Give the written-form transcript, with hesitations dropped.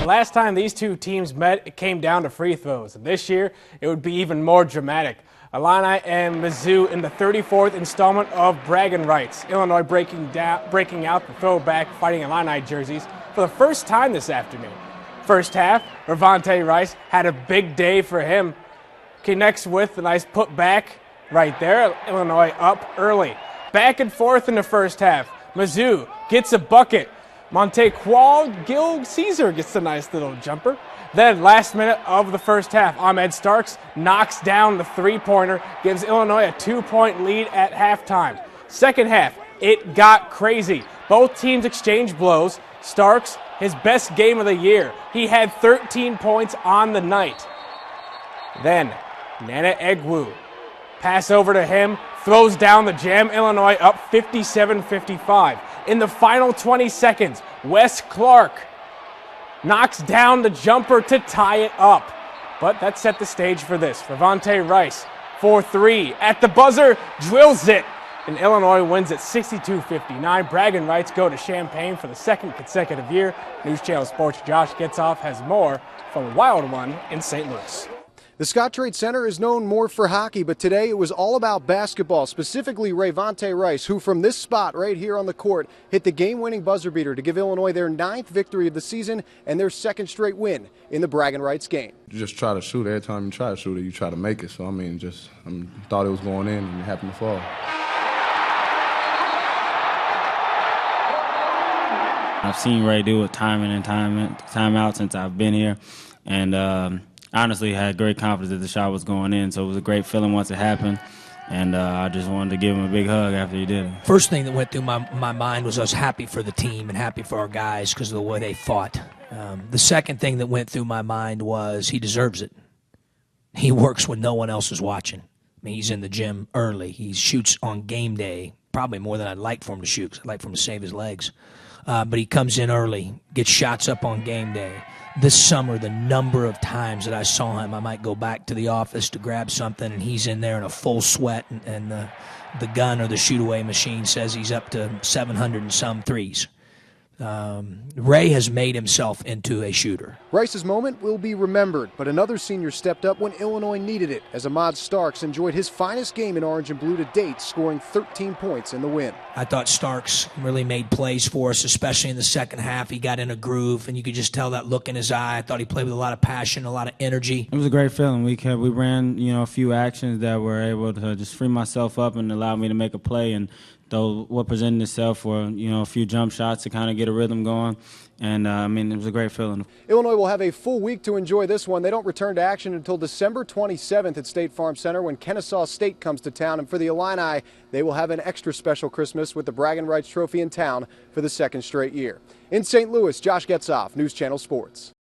last time these two teams met, it came down to free throws. And this year, it would be even more dramatic. Illini and Mizzou in the 34th installment of Braggin Rights. Illinois breaking out the throwback Fighting Illini jerseys for the first time this afternoon. First half, Rayvonte Rice had a big day for him. Connects with a nice putback right there. Illinois up early. Back and forth in the first half. Mizzou gets a bucket. Montequal Gil Caesar gets a nice little jumper. Then, last minute of the first half, Ahmed Starks knocks down the three-pointer, gives Illinois a 2-point lead at halftime. Second half, it got crazy. Both teams exchanged blows. Starks, his best game of the year. He had 13 points on the night. Then, Nana Egwu, pass over to him, throws down the jam. Illinois up 57-55. In the final 20 seconds, Wes Clark knocks down the jumper to tie it up. But that set the stage for this. Rayvonte Rice, 4-3 at the buzzer, drills it. And Illinois wins at 62-59. Braggin Rights go to Champaign for the second consecutive year. News Channel Sports Josh Getzoff has more from a wild one in St. Louis. The Scottrade Center is known more for hockey, but today it was all about basketball, specifically Rayvonte Rice, who from this spot right here on the court hit the game-winning buzzer beater to give Illinois their 9th victory of the season and their 2nd straight win in the Braggin Rights game. You just try to shoot. Every time you try to shoot it, you try to make it. So, I thought it was going in and it happened to fall. I've seen Ray do it time in and time out since I've been here, and honestly had great confidence that the shot was going in, so it was a great feeling once it happened, and I just wanted to give him a big hug after he did it. First thing that went through my mind was I was happy for the team and happy for our guys because of the way they fought. The second thing that went through my mind was he deserves it. He works when no one else is watching. I mean, he's in the gym early. He shoots on game day, probably more than I'd like for him to shoot because I'd like for him to save his legs. But he comes in early, gets shots up on game day. This summer, the number of times that I saw him, I might go back to the office to grab something, and he's in there in a full sweat, and the gun or the shoot-away machine says he's up to 700 and some threes. Ray has made himself into a shooter. Rice's moment will be remembered, but another senior stepped up when Illinois needed it, as Ahmad Starks enjoyed his finest game in orange and blue to date, scoring 13 points in the win. I thought Starks really made plays for us, especially in the second half. He got in a groove, and you could just tell that look in his eye. I thought he played with a lot of passion, a lot of energy. It was a great feeling. We ran, a few actions that were able to just free myself up and allow me to make a play, and though what presented itself were, a few jump shots to kind of get a rhythm going. And, it was a great feeling. Illinois will have a full week to enjoy this one. They don't return to action until December 27th at State Farm Center when Kennesaw State comes to town. And for the Illini, they will have an extra special Christmas with the Braggin Rights Trophy in town for the 2nd straight year. In St. Louis, Josh Getzoff, News Channel Sports.